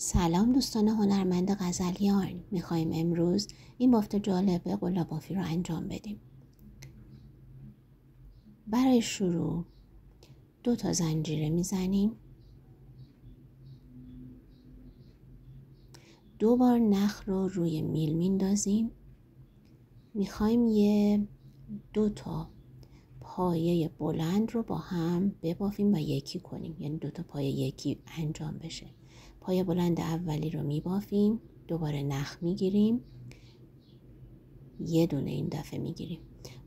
سلام دوستان هنرمند غزلیان، میخوایم امروز این بافت جالب قلاب بافی رو انجام بدیم. برای شروع 2 زنجیره میزنیم، 2 بار نخ رو روی میل میندازیم. میخوایم 2 پایه بلند رو با هم ببافیم و یکی کنیم، یعنی 2 پایه یکی انجام بشه. پایه بلند اولی رو میبافیم، دوباره نخ میگیریم، 1 دونه این دفعه میگیریم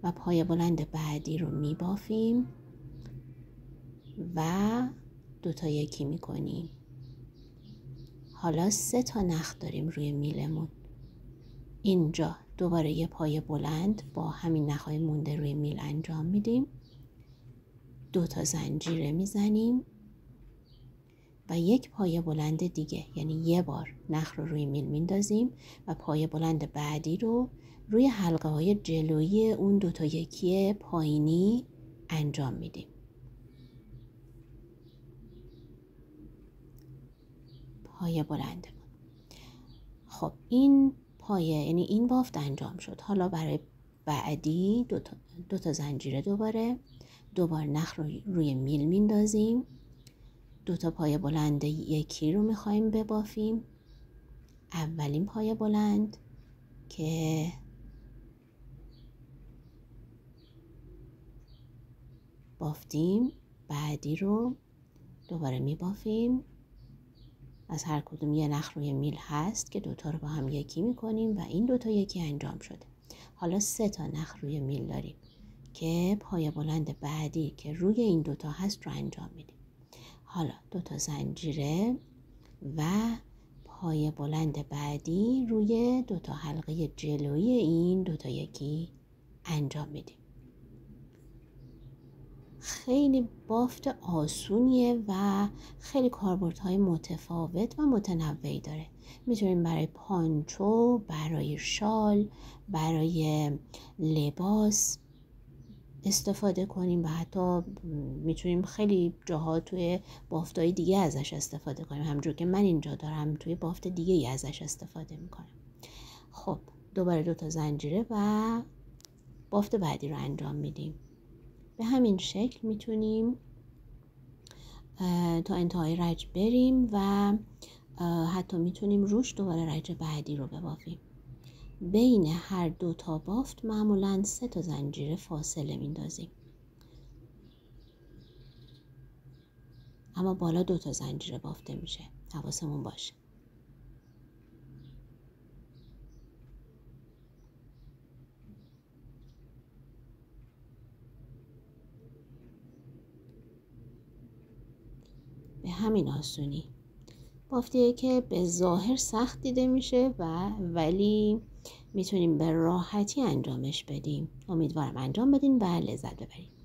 و پایه بلند بعدی رو میبافیم و 2 یکی میکنیم. حالا 3 نخ داریم روی میلمون. اینجا دوباره یه پایه بلند با همین نخهای مونده روی میل انجام میدیم، 2 زنجیره میزنیم و 1 پایه بلند دیگه، یعنی 1 بار نخ رو روی میل میندازیم و پایه بلند بعدی رو روی حلقه های جلویی اون 2 یکی پایینی انجام میدیم. پایه بلند. خب این پایه، یعنی این بافت انجام شد. حالا برای بعدی 2 زنجیره دوباره 2 بار نخ رو روی میل میندازیم، 2 پایه بلند یکی رو میخوایم ببافیم. اولین پایه بلند که بافتیم، بعدی رو دوباره میبافیم. از هر کدوم یه نخ روی میل هست که 2 رو با هم یکی میکنیم و این 2 یکی انجام شده. حالا 3 نخ روی میل داریم که پایه بلند بعدی که روی این 2 هست رو انجام میدیم. حالا 2 زنجیره و پایه بلند بعدی روی 2 حلقه جلویی این 2 یکی انجام میدیم. خیلی بافت آسونیه و خیلی کاربردهای متفاوت و متنوعی داره. میتونیم برای پانچو، برای شال، برای لباس استفاده کنیم و حتی میتونیم خیلی جاها توی بافتای دیگه ازش استفاده کنیم، همونجور که من اینجا دارم توی بافت دیگه ای ازش استفاده میکنم. خب دوباره 2 زنجیره و بافت بعدی رو انجام میدیم. به همین شکل میتونیم تا انتهای رج بریم و حتی میتونیم روش دوباره رج بعدی رو ببافیم. بین هر 2 بافت معمولاً 3 زنجیره فاصله میندازیم، اما بالا 2 زنجیره بافته میشه، حواسمون باشه. به همین آسونی بافتیه که به ظاهر سخت دیده میشه ولی میتونیم به راحتی انجامش بدیم. امیدوارم انجام بدین و لذت ببرید.